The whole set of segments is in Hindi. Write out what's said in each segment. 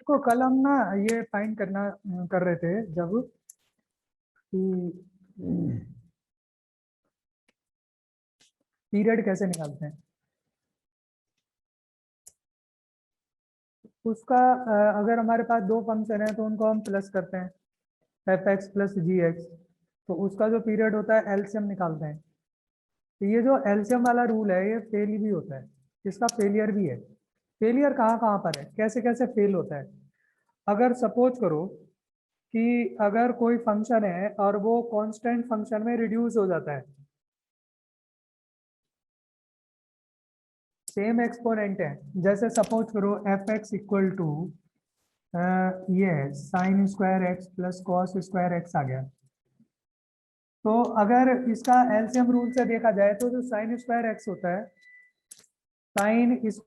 देखो कल हम ना ये फाइंड करना कर रहे थे जब कि पीरियड कैसे निकालते हैं उसका। अगर हमारे पास दो फंक्शन है तो उनको हम प्लस करते हैं, एफ एक्स प्लस जी एक्स, तो उसका जो पीरियड होता है एलसीएम निकालते हैं। तो ये जो एलसीएम वाला रूल है ये फेल भी होता है, इसका फेलियर भी है। फेलियर कहाँ कहाँ पर है, कैसे कैसे फेल होता है। अगर सपोज करो कि अगर कोई फंक्शन है और वो कांस्टेंट फंक्शन में रिड्यूस हो जाता है, सेम एक्सपोनेंट है, जैसे सपोज करो एफ एक्स इक्वल टू ये sine square x plus cos square x आ गया। तो अगर इसका एलसीएम रूल से देखा जाए तो जो साइन स्क्वायर एक्स होता है, साइन इस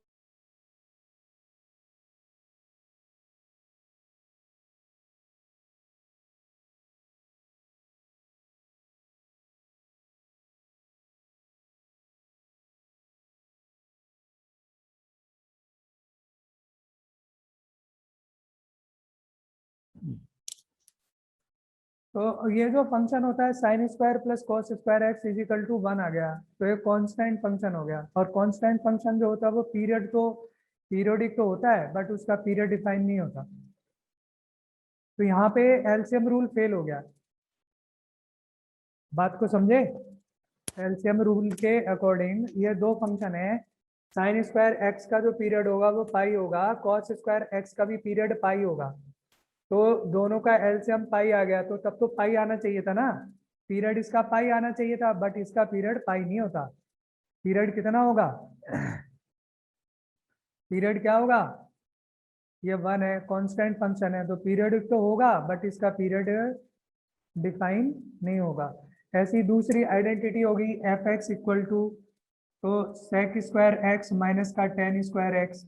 तो ये जो फंक्शन होता है sine square plus cos square X is equal to 1 आ गया, तो ये कांस्टेंट फंक्शन हो गया। और कांस्टेंट फंक्शन जो होता है वो पीरियोडिक तो होता है बट उसका पीरियड डिफाइन नहीं होता। तो यहाँ पे एलसीएम रूल फेल हो गया। बात को समझे? एलसीएम रूल के अकॉर्डिंग ये दो फंक्शन है, साइन स्क्वायर एक्स का जो पीरियड होगा वो पाई होगा, कॉस स्क्वायर एक्स का भी पीरियड पाई होगा। तो दोनों का एलसीएम पाई आ गया, तो तब तो पाई आना चाहिए था ना, पीरियड इसका पाई आना चाहिए था, बट इसका पीरियड पाई नहीं होता। पीरियड कितना होगा? पीरियड क्या होगा? ये 1 है, कांस्टेंट फंक्शन है, तो पीरियड तो होगा बट इसका पीरियड डिफाइन नहीं होगा। ऐसी दूसरी आइडेंटिटी होगी एफ एक्स इक्वल टू, तो सेक स्क्वायर एक्स माइनस का टेन स्क्वायर एक्स,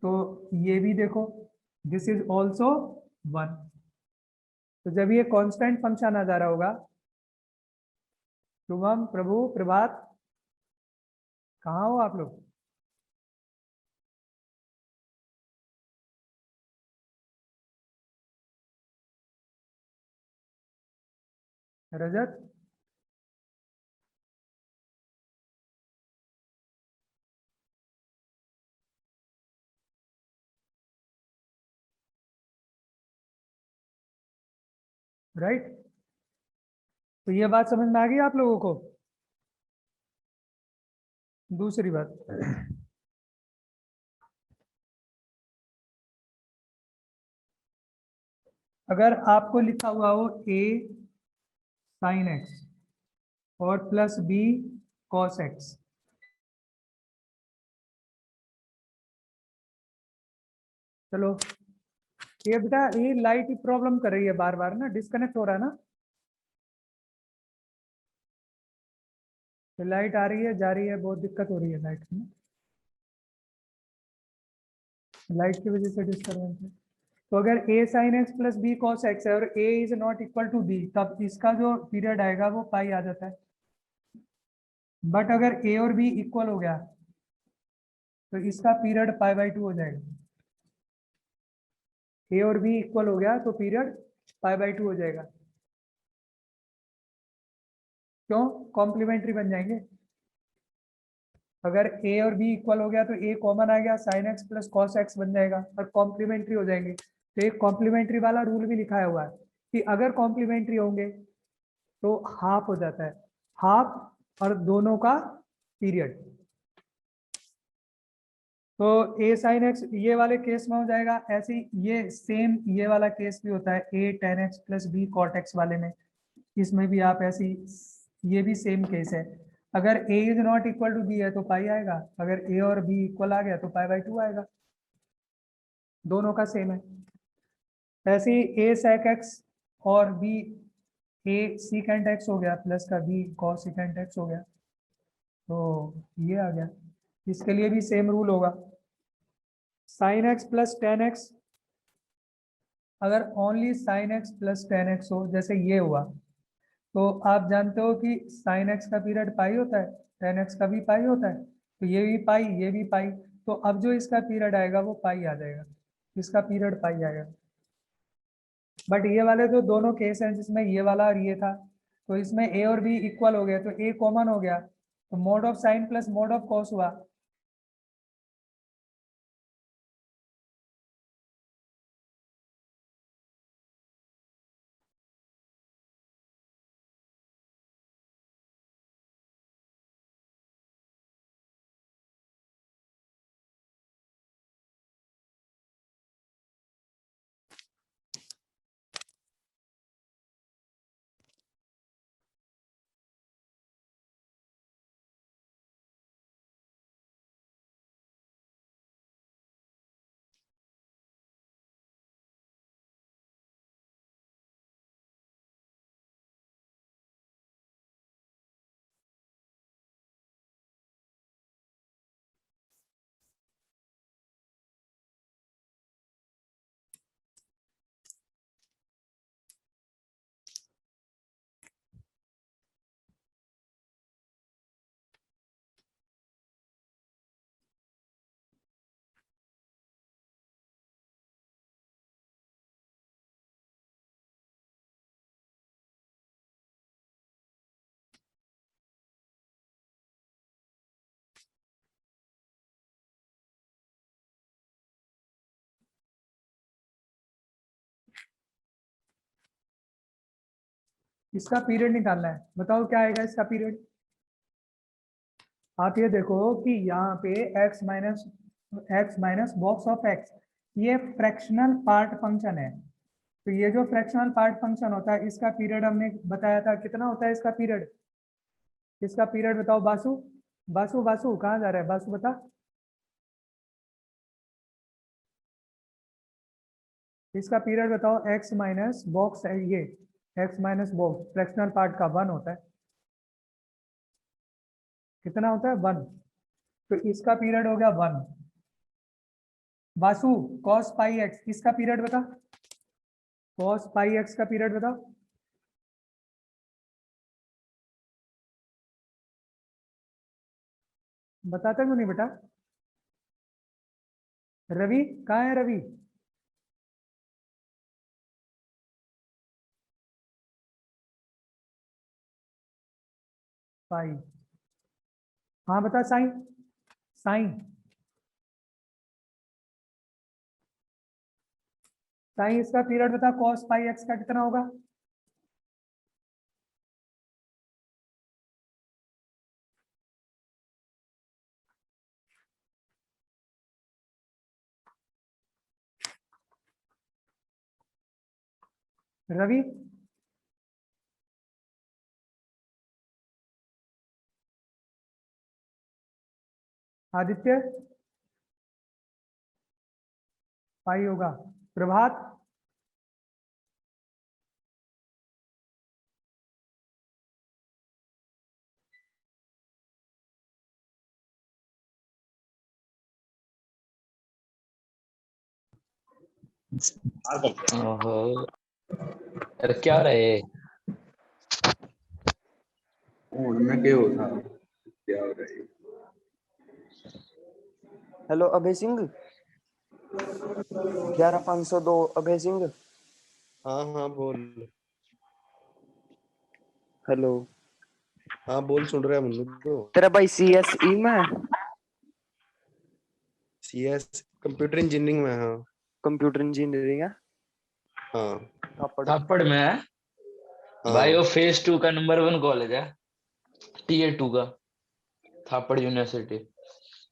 तो ये भी देखो दिस इज ऑल्सो 1। तो जब ये कांस्टेंट फंक्शन आ जा रहा होगा, शुभम प्रभु प्रभात, कहाँ हो आप लोग? रजत, राइट? तो ये बात समझ में आ गई आप लोगों को? दूसरी बात, अगर आपको लिखा हुआ हो ए साइन एक्स और प्लस बी कॉस एक्स, चलो ये बेटा ये लाइट ही प्रॉब्लम कर रही है, बार बार ना डिस्कनेक्ट हो रहा है ना, लाइट आ रही है जा रही है, बहुत दिक्कत हो रही है लाइट में, लाइट की वजह से डिस्टर्बेंस है। तो अगर A sine x plus B cos x है और A is not equal to B, तब इसका जो पीरियड आएगा वो पाई आ जाता है। बट अगर ए और बी इक्वल हो गया तो इसका पीरियड पाई बाई 2 हो जाएगा। ए और बी इक्वल हो गया तो पीरियड पाई बाई 2 हो जाएगा। क्यों? कॉम्प्लीमेंट्री बन जाएंगे। अगर ए और बी इक्वल हो गया तो ए कॉमन आ गया, sign x plus cos x बन जाएगा और कॉम्प्लीमेंट्री हो जाएंगे। तो एक कॉम्प्लीमेंट्री वाला रूल भी लिखाया हुआ है कि अगर कॉम्प्लीमेंट्री होंगे तो हाफ हो जाता है, हाफ और दोनों का पीरियड। तो ए साइन एक्स ये वाले केस में हो जाएगा, ऐसे ही ये सेम ये वाला केस भी होता है A tan x plus B cot x वाले में, इसमें भी आप ऐसी, ये भी सेम केस है। अगर A is not equal to B है तो पाई आएगा, अगर ए और बी इक्वल आ गया तो पाई बाई 2 आएगा, दोनों का सेम है। ऐसे ही ए सेक एक्स और बी ए सीकेंट एक्स हो गया प्लस का बी कॉस सीकेंट एक्स हो गया, तो ये आ गया। इसके लिए भी सेम रूल होगा, sine x plus tan x, अगर only sine x plus tan x हो, जैसे ये हुआ, तो आप जानते हो कि साइन एक्स का पीरियड पाई होता है, टेन एक्स का भी पाई होता है, तो ये भी पाई ये भी पाई, तो अब जो इसका पीरियड आएगा वो पाई आ जाएगा। इसका पीरियड पाई आएगा। बट ये वाले तो दोनों केस हैं जिसमें ये वाला और ये था, तो इसमें ए और बी इक्वल हो गया, तो ए कॉमन हो गया, तो mode of sine plus mode of cos हुआ। इसका पीरियड निकालना है, बताओ क्या आएगा इसका पीरियड। आप ये देखो कि यहाँ पे x minus box of x, ये फ्रैक्शनल पार्ट फंक्शन है। तो ये जो फ्रैक्शनल पार्ट फंक्शन होता है इसका पीरियड हमने बताया था कितना होता है इसका पीरियड। इसका पीरियड बताओ बासु, बासु बासु कहाँ जा रहा है बासु, बता। इसका पीरियड बताओ x माइनस बॉक्स, ये x minus box fractional part का 1 होता है। कितना होता है 1, तो इसका पीरियड हो गया 1। वासु cos पाई x, इसका पीरियड बता, cos पाई x का पीरियड बता। बताता क्यों नहीं बेटा। रवि कहाँ है रवि। पाई, हाँ बता साइन, साइन साइन इसका पीरियड बता, cos पाई x का कितना होगा। रवि आदित्य पाई होगा। प्रभात ओहो, अरे क्या रहे। उनमें क्या होता क्या हो रहा है। हेलो अभय सिंह, 11502 अभय सिंह। हाँ हाँ बोल। हेलो, हाँ बोल, सुन रहा है मुन्नू तो। तेरा भाई CSE में, CS कंप्यूटर इंजीनियरिंग में। हाँ कंप्यूटर इंजीनियरिंग है। हाँ थापड़ में है भाई, हाँ। वो फेज 2 का नंबर 1 कॉलेज है, Tier 2 का, थापड़ यूनिवर्सिटी।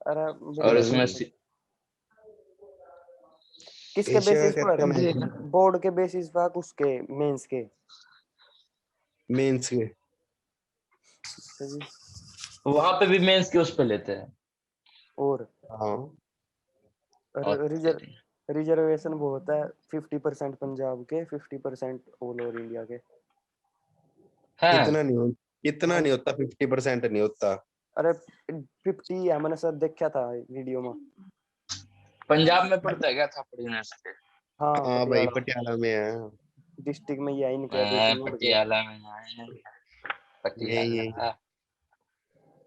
अरे और बढ़िया। इसमें किसके एशिया बेसिस का पर, कहता है बोर्ड के बेसिस पर, उसके मेंस के। मेंस के। वहां पे भी मेंस के उस पे लेते हैं। और हाँ और रिजर्वेशन बहुत है, 50% पंजाब के, 50% ऑल ओवर इंडिया के। इतना है। नहीं हो, इतना नहीं होता, 50% नहीं होता। अरे 50 है, मैंने सब देखा था वीडियो में। पंजाब में पड़ता है क्या थापड़ यूनिवर्सिटी। हाँ हाँ भाई पटियाला पटियाला में है। डिस्ट्रिक्ट में, यही निकला 2-3 उड़ के। पटियाला में है, यही पटियाला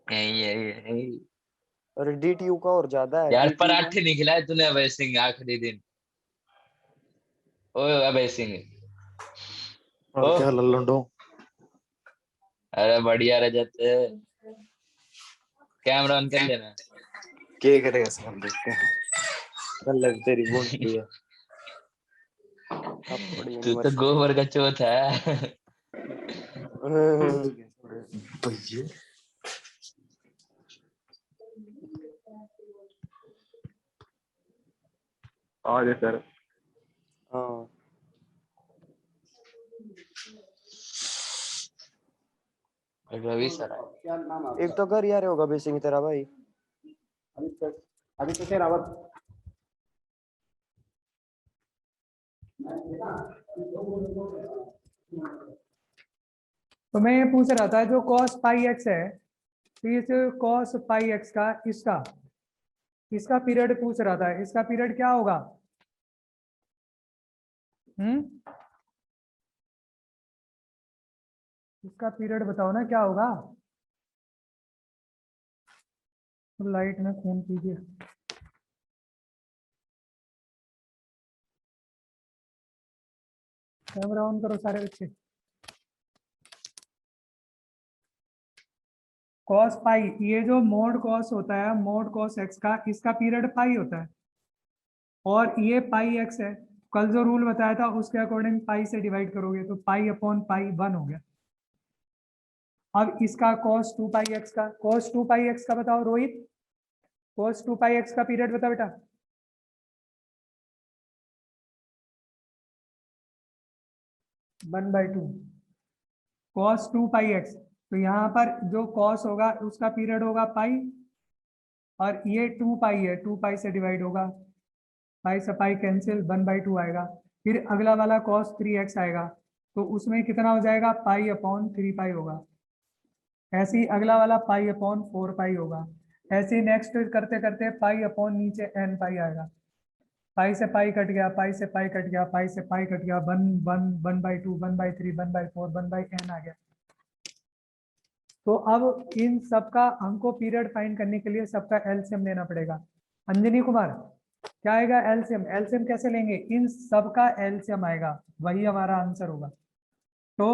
यही यही यही। और DTU का और ज्यादा है, यार DTU में। पराठे नहीं खिलाए तूने अभय सिंह आखिरी दिन। ओए अबे सिंह। और ओ। क्या लल्लुंडो। अरे बढ़िया रजत, कैमरा ऑन कर लेना। क्या करेगा सब देख के। लग तेरी बोलती है। थप्पड़ तू तो यूनिवर्सिटी। गोबर का चौथ है। भैया आ गए सर। हाँ रवि सर आए। क्या नाम है एक तो घर यार होगा बेसिंग तेरा भाई। अभी तो सर रावत। तो मैं ये पूछ रहा था जो cos पाई एक्स है, तो इस cos पाई एक्स का इसका पीरियड पूछ रहा था, इसका पीरियड क्या होगा? इसका पीरियड बताओ ना क्या होगा। लाइट में खून कीजिए। कैमरा ऑन करो सारे बच्चे। कॉस पाई, ये जो मोड कॉस होता है, मोड कॉस एक्स का, इसका पीरियड पाई होता है और ये पाई एक्स है। कल जो रूल बताया था उसके अकॉर्डिंग पाई से डिवाइड करोगे तो पाई अपॉन पाई 1 हो गया। अब इसका cos 2 पाई एक्स का, cos 2 पाई एक्स का बताओ रोहित, cos 2 पाई एक्स का पीरियड बता बेटा। One by two cos 2 pi x. तो यहाँ पर जो cos होगा उसका पीरियड होगा पाई, और ये 2 पाई है, 2 पाई से डिवाइड होगा, पाई से पाई कैंसिल, 1/2 आएगा। फिर अगला वाला cos 3x आएगा, तो उसमें कितना हो जाएगा, पाई अपॉन 3 पाई होगा। ऐसे ही अगला वाला पाई अपॉन 4 पाई होगा। ऐसे ही नेक्स्ट करते करते पाई अपॉन नीचे n पाई आएगा। पाई से पाई कट गया, पाई से पाई कट गया, पाई से पाई कट गया, 1/2 1/3 1/4 1/n आ गया। तो अब इन सबका हमको पीरियड फाइंड करने के लिए सबका एलसीएम लेना पड़ेगा। अंजनी कुमार, क्या आएगा एलसीएम? एलसीएम कैसे लेंगे? इन सबका एलसीएम आएगा, वही हमारा आंसर होगा। तो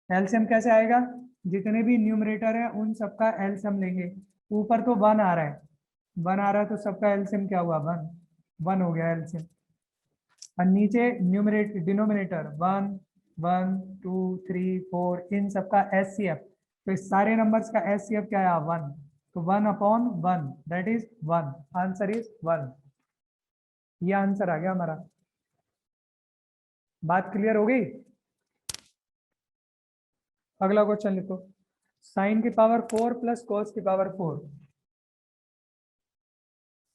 एलसीएम कैसे आएगा? जितने भी न्यूमरेटर है उन सबका एलसीएम लेंगे। ऊपर तो 1 आ रहा है, 1 आ रहा है, तो सबका एलसीएम क्या हुआ, 1 1 हो गया एलसीएम। और नीचे न्यूमरेटर डिनोमिनेटर 1 1 2 3 4, इन सबका एचसीएफ। तो इस सारे नंबर्स का एचसीएफ क्या आया, 1। तो 1 upon 1 that is 1, answer is 1। ये आंसर आ गया हमारा। बात क्लियर हो गई? अगला क्वेश्चन लिखो, साइन की पावर 4 प्लस कॉस की पावर 4।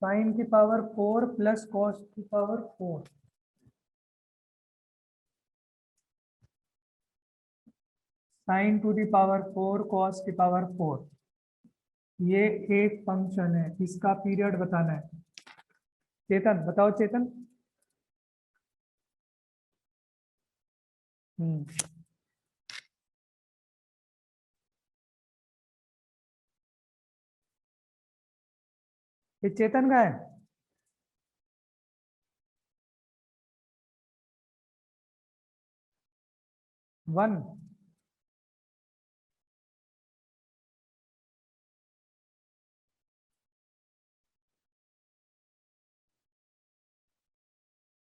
साइन की पावर 4 प्लस कॉस की power 4। Sine to the power 4 cos की पावर 4, ये एक फंक्शन है, इसका पीरियड बताना है। चेतन बताओ, चेतन। ये चेतन का है। वन।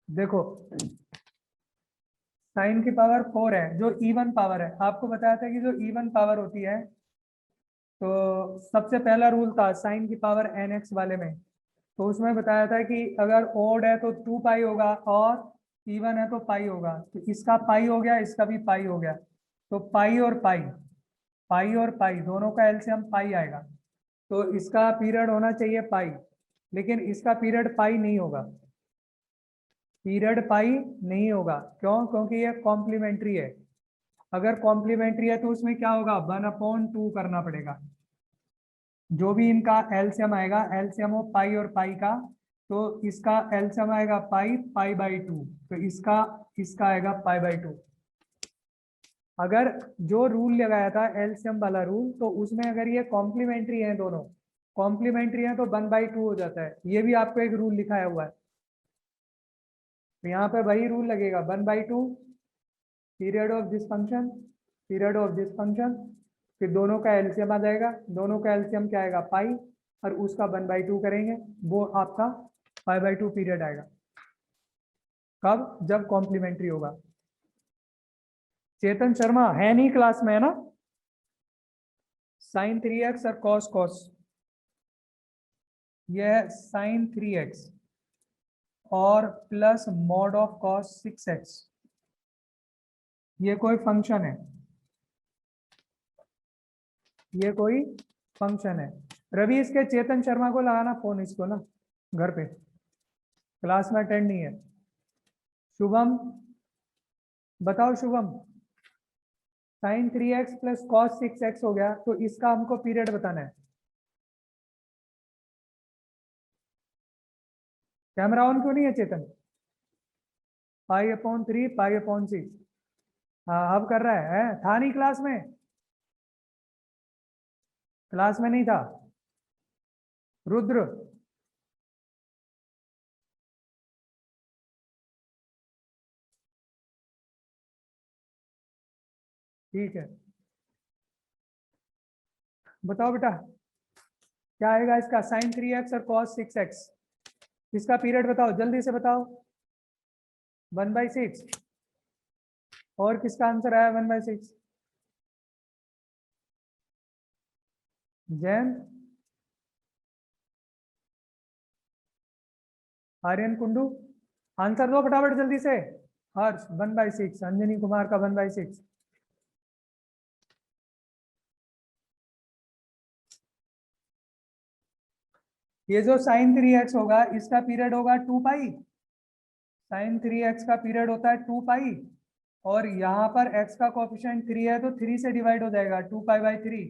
देखो साइन की पावर 4 है, जो इवन पावर है, आपको बताया था कि जो इवन पावर होती है, तो सबसे पहला रूल था साइन की पावर nx वाले में, तो उसमें बताया था कि अगर ओड है तो 2 पाई होगा और इवन है तो पाई होगा। तो इसका पाई हो गया, इसका भी पाई हो गया, तो पाई और पाई, पाई और पाई दोनों का एलसीएम पाई आएगा। तो इसका पीरियड होना चाहिए पाई, लेकिन इसका पीरियड पाई नहीं होगा, पीरियड पाई नहीं होगा। क्यों? क्योंकि ये कॉम्प्लीमेंट्री है। अगर कॉम्प्लीमेंट्री है तो उसमें क्या होगा, 1/2 करना पड़ेगा। जो भी इनका एलसीएम आएगा, एलसीएम हो पाई और पाई का, तो इसका एलसीएम आएगा पाई, पाई/2, तो इसका आएगा पाई/2। अगर जो रूल लगाया था एलसीएम वाला रूल, तो उसमें अगर ये कॉम्प्लीमेंट्री है, दोनों कॉम्प्लीमेंट्री है, तो 1/2 हो जाता है। ये भी आपको एक रूल लिखाया हुआ है। तो यहाँ पे वही रूल लगेगा 1/2 period of this function, period of this function, फिर दोनों का एलसीएम आ जाएगा, दोनों का एलसीएम क्या आएगा पाई, और उसका 1/2 करेंगे, वो आपका 5/2 पीरियड आएगा। कब? जब कॉम्प्लीमेंट्री होगा। चेतन शर्मा है नहीं क्लास में, है ना? sin 3x और cos cos, यह है sin 3x और plus mod of cos 6x, ये कोई फंक्शन है, ये कोई फंक्शन है। रवि इसके चेतन शर्मा को लगाना फोन, इसको ना घर पे, क्लास में अटेंड नहीं है। शुभम बताओ, Shubham sin 3x plus cos 6x हो गया, तो इसका हमको पीरियड बताना है। कैमरा ऑन क्यों नहीं है चेतन? π/3 π/6, हाँ अब कर रहा है, था नहीं क्लास में, क्लास में नहीं था। रुद्र ठीक है, बताओ बेटा क्या आएगा इसका sin 3x और cos 6x, इसका पीरियड बताओ, जल्दी से बताओ। 1/6, और किसका आंसर आया 1/6? जैन, आर्यन कुंडू, आंसर दो फटाफट जल्दी से। हर्ष 1/6, अंजनी कुमार का 1/6। ये जो sin 3x होगा इसका पीरियड होगा 2 पाई, sin 3x का पीरियड होता है 2 पाई, और यहाँ पर x का कोफिशिएंट 3 है तो 3 से डिवाइड हो जाएगा 2π/3।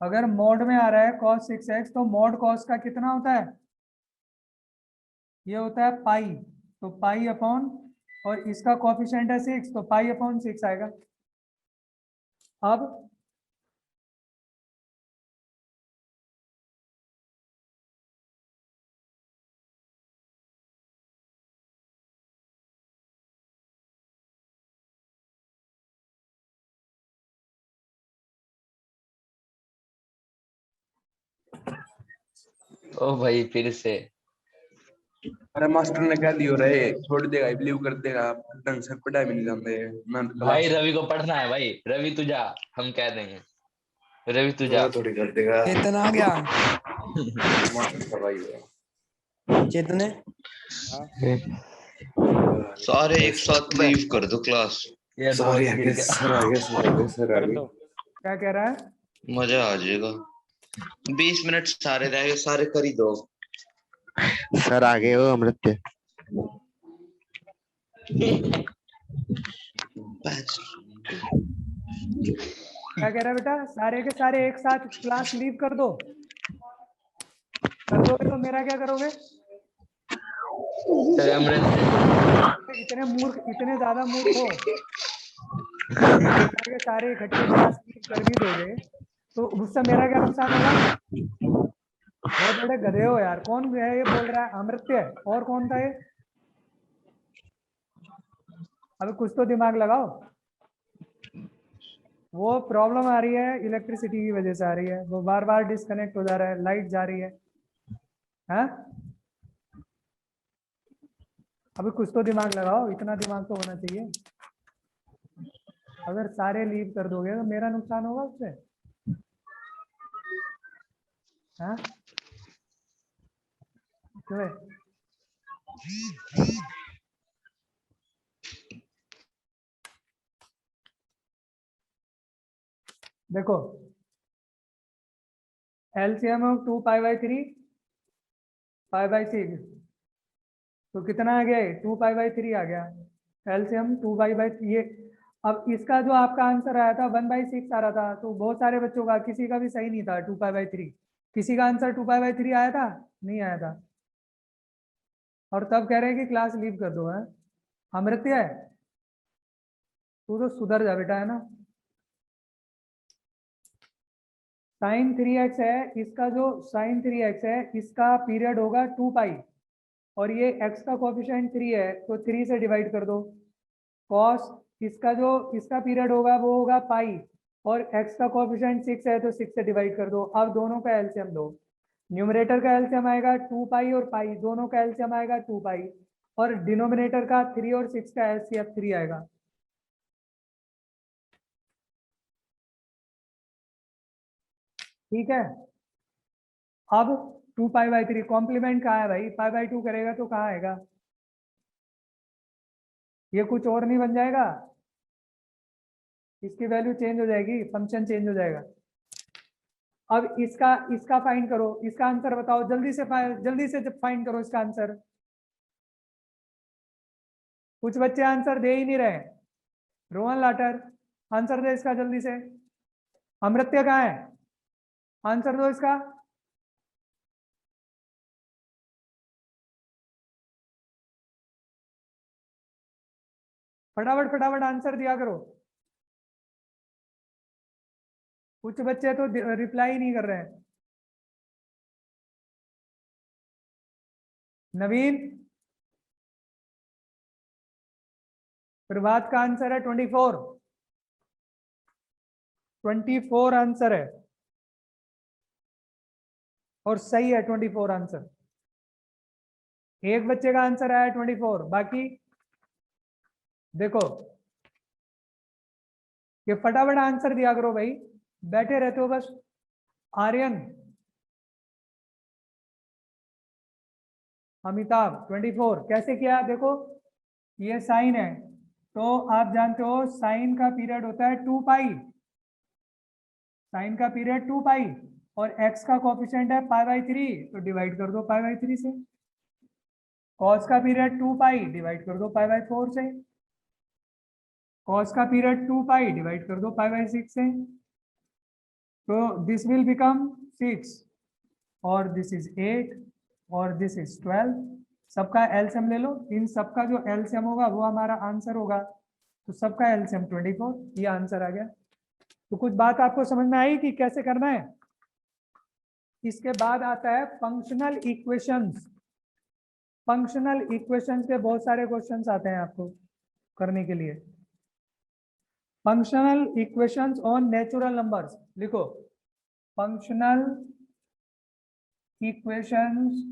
अगर मॉड में आ रहा है cos 6x तो मॉड cos का कितना होता है? ये होता है पाई, तो पाई अपॉन, और इसका कोफिशिएंट है 6 तो π/6 आएगा। अब ओ भाई फिर से अरे मास्टर ने कह दियो रे, छोड़ देगा, बिलीव कर देगा, ढंग से पढ़ा भी नहीं जानते मैं भाई, रवि को पढ़ना है भाई, रवि तू जा, हम कह देंगे, रवि तू जा। थोड़ी कर देगा चेतन आ गया। मास्टर का भाई है। चेतन है? सारे एक साथ लीव कर दो क्लास, ये सॉरी बहुत गिर सर आ गए, सर आ गए, सर आ गए। क्या कह रहा है? मजा आ जाएगा। 20 मिनट सारे रह गए, सारे कर ही दो। सर आ गए हो अमृत्य। क्या कह रहा है बेटा? सारे के सारे एक साथ क्लास लीव कर दो, कर दोगे तो मेरा क्या करोगे? चल अमृत, इतने मूर्ख, इतने ज्यादा मूर्ख हो, सारे सारे इकट्ठे क्लास लीव कर भी दोगे तो उससे मेरा क्या नुकसान होगा? बहुत बड़े गधे हो यार। कौन है ये बोल रहा है? अमृत्य है, और कौन था ये? अभी कुछ तो दिमाग लगाओ। वो प्रॉब्लम आ रही है इलेक्ट्रिसिटी की वजह से आ रही है, वो बार बार डिस्कनेक्ट हो जा रहा है, लाइट जा रही है, हाँ? अभी कुछ तो दिमाग लगाओ, इतना दिमाग तो होना चाहिए। अगर सारे लीव कर दोगे तो मेरा नुकसान होगा उससे, हाँ? क्यों? देखो एलसीएम ऑफ 2π/3 π/6, तो कितना आ गया? 2π/3 आ गया। एलसीएम 2π/3 ये। अब इसका जो आपका आंसर आया था 1/6 आ रहा था, तो बहुत सारे बच्चों का, किसी का भी सही नहीं था 2π/3। किसी का आंसर 2π/3 आया था? नहीं आया था, और तब कह रहे हैं कि क्लास लीव कर दो, है? अमृत्य है, तू तो सुधर जा बेटा, है ना? sin 3x है, इसका जो sin 3x है इसका पीरियड होगा 2 पाई, और ये x का कोएफिशिएंट 3 है तो 3 से डिवाइड कर दो। cos इसका जो इसका पीरियड होगा वो होगा पाई, और x का कोएफिशिएंट 6 है तो 6 से डिवाइड कर दो। अब दोनों का एलसीएम लो। न्यूमरेटर का एलसीएम आएगा 2 पाई और पाई, दोनों का एलसीएम आएगा 2 पाई, और डिनोमिनेटर का 3 और 6 का एलसीएम 3 आएगा। ठीक है। अब 2 पाई बाई 3 कॉम्प्लीमेंट कहाँ है भाई, पाई बाई 2 करेगा तो कहाँ आएगा, ये कुछ और नहीं बन जाएगा, इसकी वैल्यू चेंज हो जाएगी, फंक्शन चेंज हो जाएगा। अब इसका फाइंड करो, इसका आंसर बताओ जल्दी से फाइंड करो इसका आंसर। कुछ बच्चे आंसर दे ही नहीं रहे। रोहन लाटर आंसर दे इसका जल्दी से। अमृत्य कहाँ है, आंसर दो इसका। फटाफट फटाफट आंसर दिया करो। कुछ बच्चे तो रिप्लाई नहीं कर रहे हैं। नवीन, प्रभात का आंसर है 24 आंसर है, और सही है 24 आंसर। एक बच्चे का आंसर आया 24, बाकी देखो ये फटाफट आंसर दिया करो भाई, बैठे रहते हो बस। आर्यन, अमिताभ 24 कैसे किया, देखो ये साइन है तो आप जानते हो साइन का पीरियड होता है 2 पाई, साइन का पीरियड 2 पाई, और x का कोएफिशिएंट है पाई बाई 3 तो डिवाइड कर दो पाई बाई 3 से। cos का पीरियड 2 पाई डिवाइड कर दो पाई बाई 4 से। cos का पीरियड 2 पाई डिवाइड कर दो पाई बाई 6 से। तो दिस विल बिकम 6 और दिस इज 8 और दिस इज 12। सबका एलसीएम ले लो, इन सबका जो एलसीएम होगा वो हमारा आंसर होगा। तो सबका एलसीएम 24, ये आंसर आ गया। तो कुछ बात आपको समझ में आई कि कैसे करना है। इसके बाद आता है फंक्शनल इक्वेशंस। फंक्शनल इक्वेशंस के बहुत सारे क्वेश्चंस आते हैं आपको करने के लिए। Functional equations on natural numbers लिखो। Functional equations,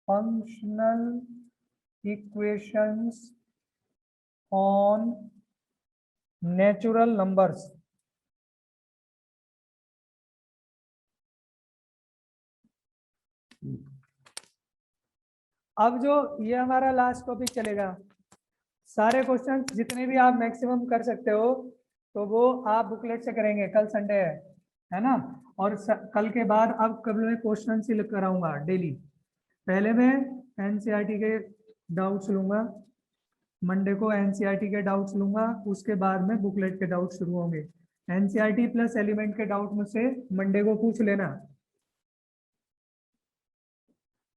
functional equations on natural numbers. अब जो ये हमारा लास्ट टॉपिक चलेगा, सारे क्वेश्चन जितने भी आप मैक्सिमम कर सकते हो तो वो आप बुकलेट से करेंगे। कल संडे है ना, और कल के बाद अब कल मैं क्वेश्चन ही कराऊंगा डेली। पहले मैं एनसीईआरटी के डाउट्स लूंगा, मंडे को एनसीईआरटी के डाउट्स लूंगा, उसके बाद में बुकलेट के डाउट शुरू होंगे। एनसीईआरटी प्लस एलिमेंट के डाउट मुझसे मंडे को पूछ लेना,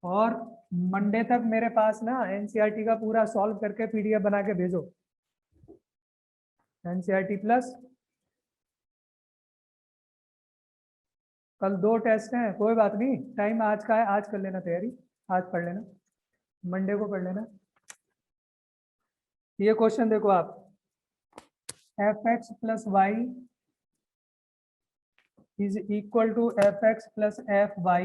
और मंडे तक मेरे पास ना एनसीईआरटी का पूरा सॉल्व करके पीडीएफ बना के भेजो। एनसीईआरटी प्लस, कल 2 टेस्ट हैं, कोई बात नहीं, टाइम आज का है, आज कर लेना तैयारी, आज पढ़ लेना, मंडे को पढ़ लेना। ये क्वेश्चन देखो आप, fx plus Y is equal to fx plus fy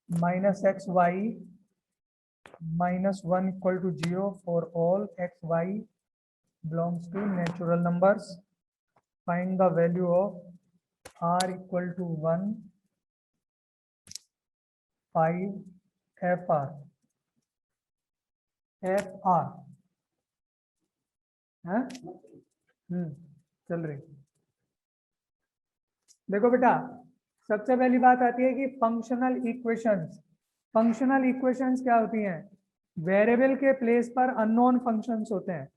minus xy minus 1 equal to 0 for all xy belongs to natural numbers. Find the value of r equal to 1, 5 fr है। चल रही। देखो बेटा, सबसे पहली बात आती है कि फंक्शनल इक्वेशंस। फंक्शनल इक्वेशंस क्या होती हैं, वेरिएबल के प्लेस पर अननोन फंक्शंस होते हैं।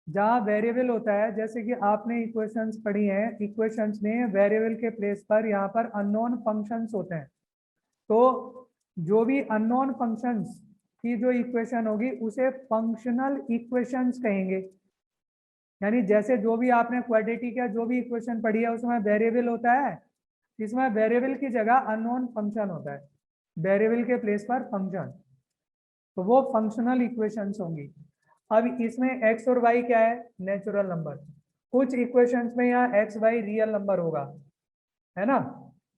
जहां वेरिएबल होता है, जैसे कि आपने इक्वेशंस पढ़ी हैं, इक्वेशंस में वेरिएबल के प्लेस पर यहाँ पर अननोन फंक्शंस होते हैं। तो जो भी अननोन फंक्शंस की जो इक्वेशन होगी उसे फंक्शनल इक्वेशंस कहेंगे। यानी जैसे जो भी आपने क्वाड्रेटिक या जो भी इक्वेशन पढ़ी है उसमें वेरिएबल होता है, इसमें वेरिएबल की जगह अननोन फंक्शन होता है, वेरिएबल के प्लेस पर फंक्शन, तो वो फंक्शनल इक्वेशंस होंगी। अब इसमें एक्स और वाई क्या है, नेचुरल नंबर। कुछ इक्वेशंस में यहाँ एक्स वाई रियल नंबर होगा, है ना,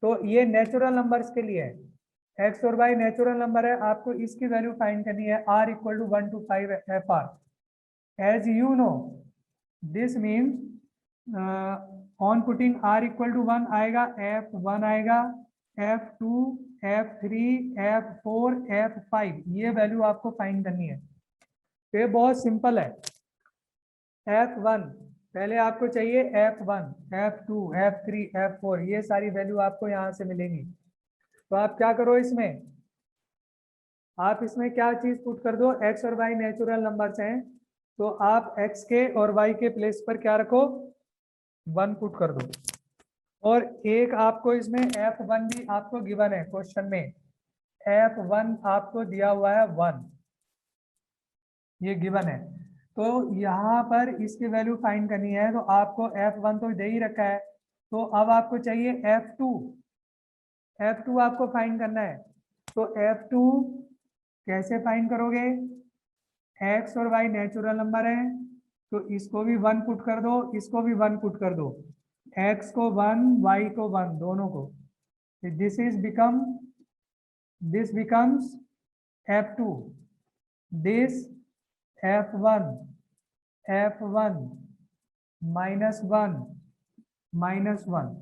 तो ये नेचुरल नंबर्स के लिए है। एक्स और वाई नेचुरल नंबर है, आपको इसकी वैल्यू फाइंड करनी है। R equal to 1 to 5 F R. As you know this means on putting R equal to 1 आएगा, F1 आएगा, F2, F3, F4, F5, ये वैल्यू आपको फाइंड करनी है। तो ये बहुत सिंपल है। F1 पहले आपको चाहिए, F1, F2, F3, F4, ये सारी वैल्यू आपको यहाँ से मिलेंगी। तो आप क्या करो, इसमें आप इसमें क्या चीज पुट कर दो, एक्स और वाई नेचुरल नंबर्स हैं, तो आप एक्स के और वाई के प्लेस पर क्या रखो, 1 पुट कर दो। और एक आपको इसमें F1 भी आपको गिवन है क्वेश्चन में, F1 आपको दिया हुआ है 1, ये गिवन है। तो यहाँ पर इसकी वैल्यू फाइंड करनी है, तो आपको F1 तो दे ही रखा है, तो अब आपको चाहिए F2। F2 आपको फाइंड करना है, तो F2 कैसे फाइंड करोगे, एक्स और वाई नेचुरल नंबर है, तो इसको भी 1 पुट कर दो, इसको भी 1 पुट कर दो, एक्स को 1, वाई को 1, दोनों को। This becomes F2, this F1 minus 1 minus 1,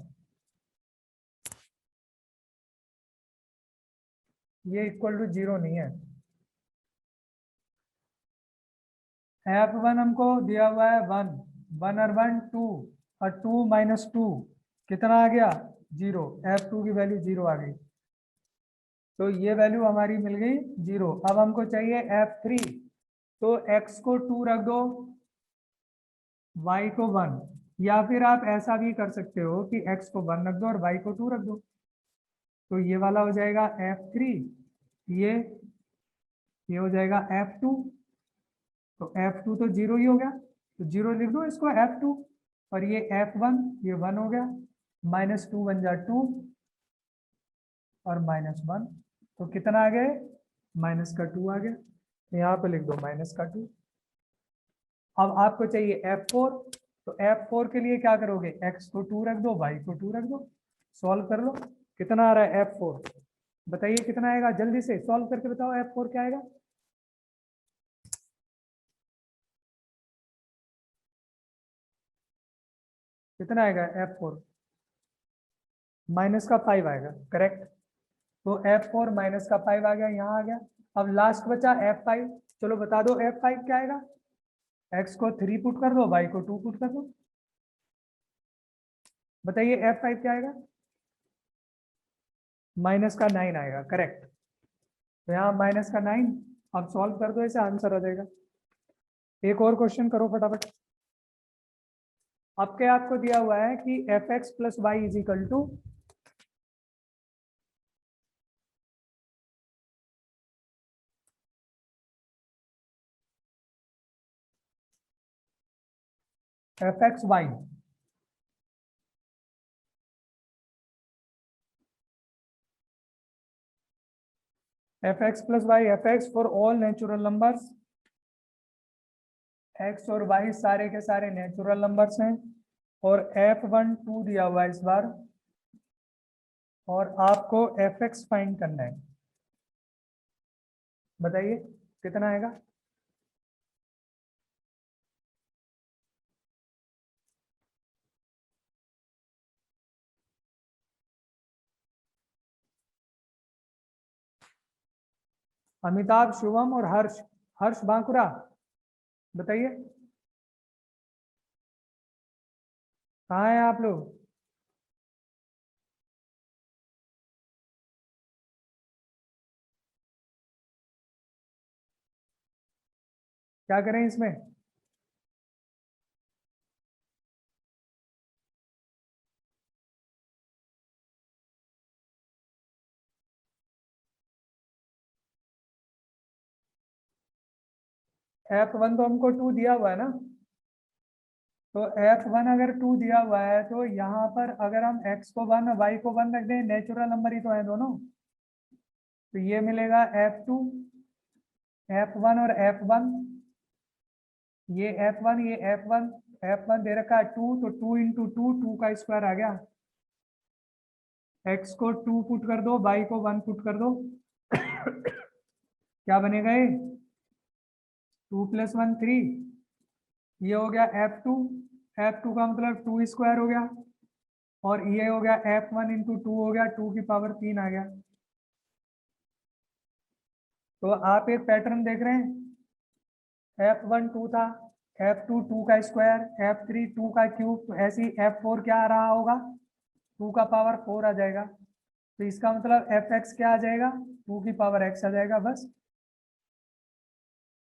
ये इक्वल टू 0 नहीं है। F1 हमको दिया हुआ है 1, 1 और 1 2, और 2 माइनस 2 कितना आ गया, 0। F2 की वैल्यू 0 आ गई, तो ये वैल्यू हमारी मिल गई 0। अब हमको चाहिए F3, तो x को 2 रख दो, y को 1, या फिर आप ऐसा भी कर सकते हो कि x को 1 रख दो और y को 2 रख दो, तो ये वाला हो जाएगा F3, ये हो जाएगा F2, तो F2 तो 0 ही हो गया, तो 0 लिख दो इसको F2, और ये F1 ये 1 हो गया, माइनस 2 बन जा 2 और माइनस 1, तो कितना आ गया, माइनस का 2 आ गया, यहाँ पे लिख दो माइनस का 2। अब आपको चाहिए F4, तो F4 के लिए क्या करोगे, x को 2 रख दो, y को 2 रख दो, सॉल्व कर लो। कितना आ रहा है F4, बताइए कितना आएगा, जल्दी से सॉल्व करके बताओ F4 क्या आएगा। कितना आएगा F4, माइनस का 5 आएगा, करेक्ट। तो F4 माइनस का 5 आ गया, यहाँ आ गया। अब लास्ट बचा F5, चलो बता दो F5 क्या आएगा, x को 3 पुट कर दो, y को 2 पुट कर दो, बताइए F5 क्या आएगा, माइनस का 9 आएगा, करेक्ट। तो यहाँ माइनस का 9, अब सॉल्व कर दो, ऐसे आंसर आ जाएगा। एक और क्वेश्चन करो फटाफट। अब क्या आपको दिया हुआ है कि fx plus Y is equal to fxy, fx plus y, fx for all natural numbers, x और y सारे के सारे नेचुरल नंबर्स हैं, और f1 2 दिया हुआ है इस बार, और आपको fx फाइंड करना है, बताइए कितना आएगा। अमिताभ, शुभम और हर्ष, हर्ष बांकुरा, बताइए कहाँ हैं आप लोग। क्या करें इसमें, F1 तो हमको 2 दिया हुआ है ना, तो F1 अगर 2 दिया हुआ है तो यहाँ पर अगर हम x को 1 और y को 1 रख दें, नेचुरल नंबर ही तो है दोनों, तो ये मिलेगा F2, F1 और F1, ये F1 ये F1, F1 दे रखा है 2, तो 2 इंटू 2 का स्क्वायर आ गया। x को 2 पुट कर दो, y को 1 पुट कर दो, क्या बनेगा ये 2 + 1 3, ये हो गया F2, F2 का मतलब 2 स्क्वायर हो गया, और ये हो गया F1 इंटू 2 हो गया, 2 की पावर 3 आ गया। तो आप एक पैटर्न देख रहे हैं, F1 2 था, F2 2 का स्क्वायर, F3 2 का क्यूब, तो ऐसे ही F4 क्या आ रहा होगा 2 का पावर 4 आ जाएगा, तो इसका मतलब Fx क्या आ जाएगा 2 की पावर x आ जाएगा, बस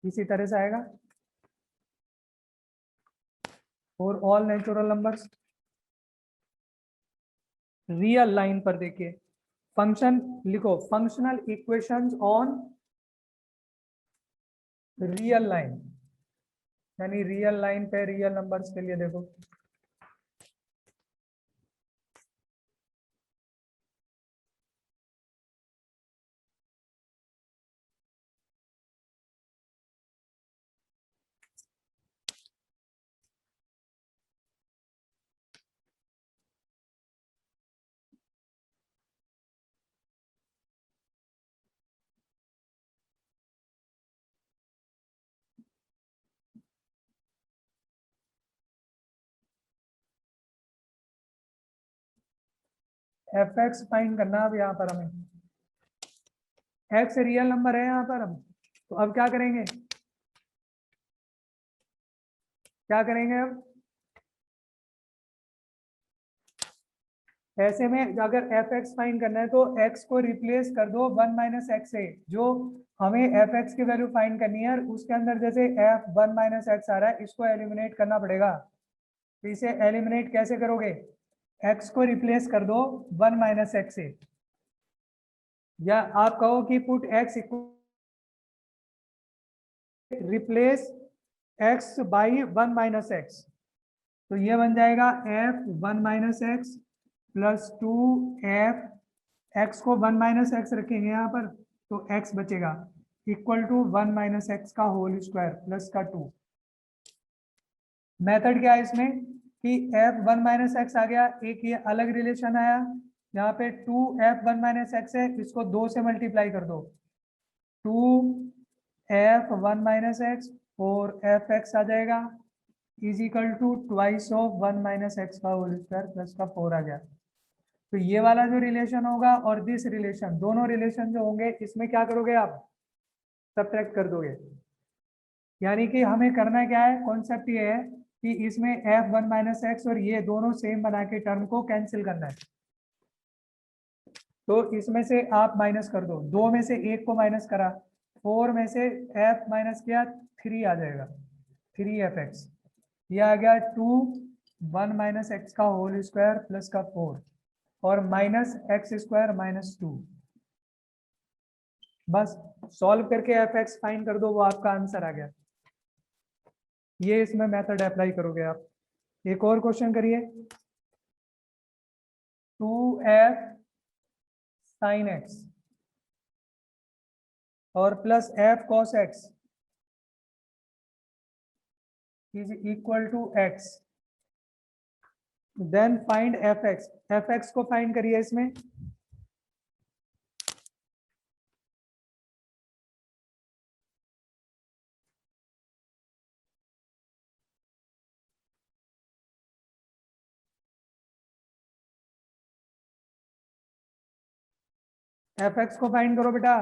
इसी तरह से आएगा for all natural numbers. Real line पर देखिए, फंक्शन लिखो, functional equations on real line, यानी रियल लाइन पे रियल नंबर्स के लिए देखो, Fx फाइंड करना अब यहाँ पर हमें, x रियल नंबर है यहाँ पर हम, तो अब क्या करेंगे, क्या करेंगे अब ऐसे में अगर Fx फाइंड करना है तो x को रिप्लेस कर दो 1 - x से, जो हमें Fx की वैल्यू फाइंड करनी है, उसके अंदर जैसे F1 - x आ रहा है, इसको एलिमिनेट करना पड़ेगा। तो इसे एलिमिनेट कैसे करोगे, x को रिप्लेस कर दो 1 - x से, या आप कहो कि put x replace x by 1 - x, तो ये बन जाएगा F1 - x plus 2F, x को 1 - x रखेंगे यहाँ पर, तो x बचेगा इक्वल टू 1 - x का होल स्क्वायर प्लस का 2। मेथड क्या है इसमें कि F1 - x आ गया, एक ये अलग रिलेशन आया, यहाँ पे 2F1 - x है, इसको 2 से मल्टीप्लाई कर दो, 2F1 - x और Fx आ जाएगा is equal to twice of 1 - x का होल स्क्वायर प्लस का 4 आ गया। तो ये वाला जो रिलेशन होगा और दिस रिलेशन, दोनों रिलेशन जो होंगे इसमें क्या करोगे आप सब्ट्रैक्ट कर दोगे, यानी कि हमें करना क्या है, कॉन्सेप्ट ये है कि इसमें F1 - x और ये दोनों सेम बना के टर्म को कैंसिल करना है। तो इसमें से आप माइनस कर दो, 2 में से 1 को माइनस करा, 4 में से F माइनस किया 3 आ जाएगा, 3Fx, ये आ गया 2 1 - x का होल स्क्वायर प्लस का 4 और माइनस x² - 2। बस सॉल्व करके Fx फाइंड कर दो, वो आपका आंसर आ गया। ये इसमें मेथड अप्लाई करोगे आप। एक और क्वेश्चन करिए, 2F sin x और प्लस F cos x is equal to x, then find Fx। Fx को फाइंड करिए इसमें, Fx को फाइंड करो बेटा,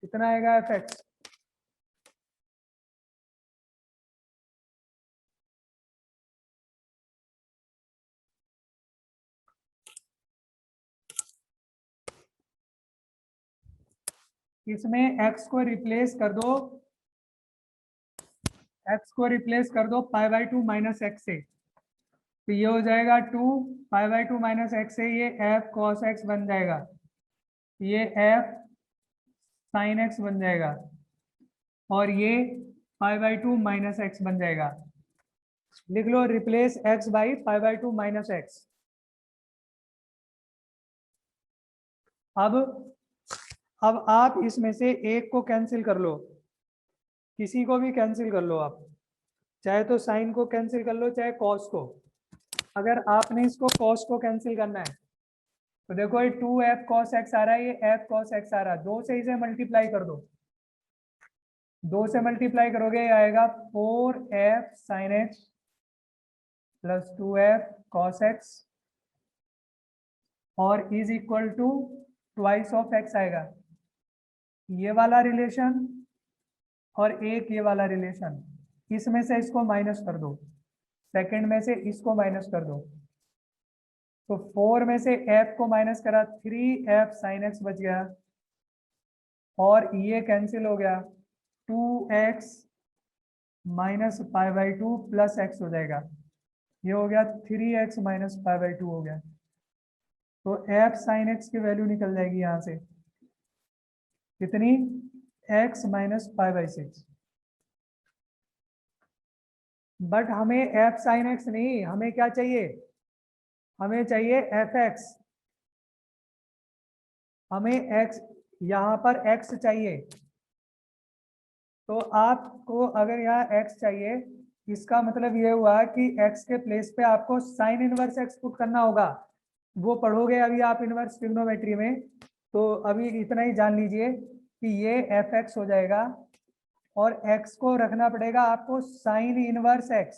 कितना आएगा Fx, इसमें x को रिप्लेस कर दो, x को रिप्लेस कर दो π/2 माइनस x से, तो ये हो जाएगा 2 π/2 माइनस x से, ये F cos x बन जाएगा, ये F sin x बन जाएगा, और ये π/2 माइनस एक्स बन जाएगा। लिख लो replace x by π/2 minus x. अब आप इसमें से एक को कैंसिल कर लो, किसी को भी कैंसिल कर लो आप, चाहे तो साइन को कैंसिल कर लो चाहे कॉस को। अगर आपने इसको कॉस को कैंसिल करना है तो देखो ये 2f cos x आ रहा है, ये f cos x आ रहा है, 2 से इसे मल्टीप्लाई कर दो, 2 से मल्टीप्लाई करोगे ये आएगा 4f sin x plus 2f cos x और is equal to twice of x आएगा। ये वाला रिलेशन और एक ये वाला रिलेशन, इसमें से इसको माइनस कर दो, सेकंड में से इसको माइनस कर दो, तो 4 में से f को माइनस करा 3f sin x बच गया और ये कैंसिल हो गया, 2x माइनस π/2 प्लस x हो जाएगा, ये हो गया 3x माइनस π/2 हो गया। तो f sin x की वैल्यू निकल जाएगी यहाँ से कितनी, x माइनस π/6। बट हमें f sin x नहीं, हमें क्या चाहिए, हमें चाहिए fx, हमें x यहाँ पर x चाहिए। तो आपको अगर यहाँ x चाहिए, इसका मतलब ये हुआ कि x के प्लेस पे आपको साइन इनवर्स x पुट करना होगा। वो पढ़ोगे अभी आप इनवर्स ट्रिग्नोमेट्री में, तो अभी इतना ही जान लीजिए कि ये fx हो जाएगा और x को रखना पड़ेगा आपको साइन इनवर्स x,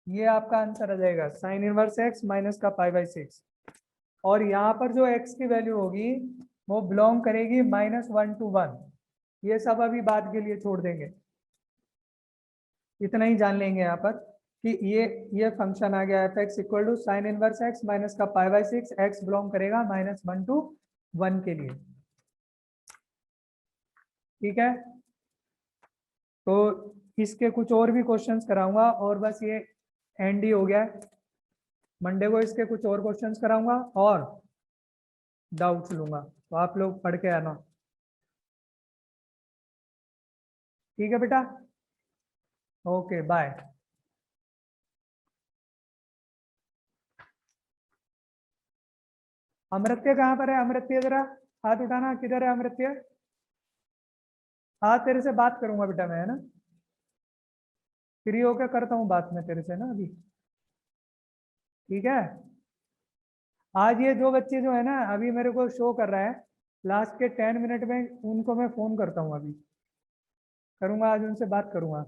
ये आपका आंसर आ जाएगा साइन इनवर्स x माइनस का π/6। और यहाँ पर जो x की वैल्यू होगी वो बिलोंग करेगी -1 to 1। ये सब अभी बाद के लिए छोड़ देंगे, इतना ही जान लेंगे यहाँ पर कि ये फंक्शन आ गया fx equal to sine inverse x minus का π/6, x बिलोंग करेगा -1 to 1 के लिए। ठीक है, तो इसके कुछ और भी क्वेश्चंस कराऊंगा और बस ये एंड ही हो गया है। मंडे को इसके कुछ और क्वेश्चंस कराऊंगा और डाउट्स लूंगा, तो आप लोग पढ़ के आना। ठीक है बेटा, ओके बाय। अमृत्य कहाँ पर है, अमृत्य जरा हाथ उठाना, किधर है अमृत्य? हाँ तेरे से बात करूंगा बेटा मैं, है ना, फ्री होकर करता हूँ बात में तेरे से ना अभी। ठीक है, आज ये दो बच्चे जो है ना अभी मेरे को शो कर रहा है, लास्ट के 10 मिनट में उनको मैं फोन करता हूँ, अभी करूंगा, आज उनसे बात करूंगा।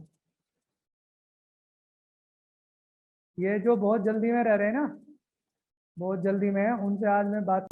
ये जो बहुत जल्दी में रह रहे हैं ना, बहुत जल्दी में है, उनसे आज मैं बात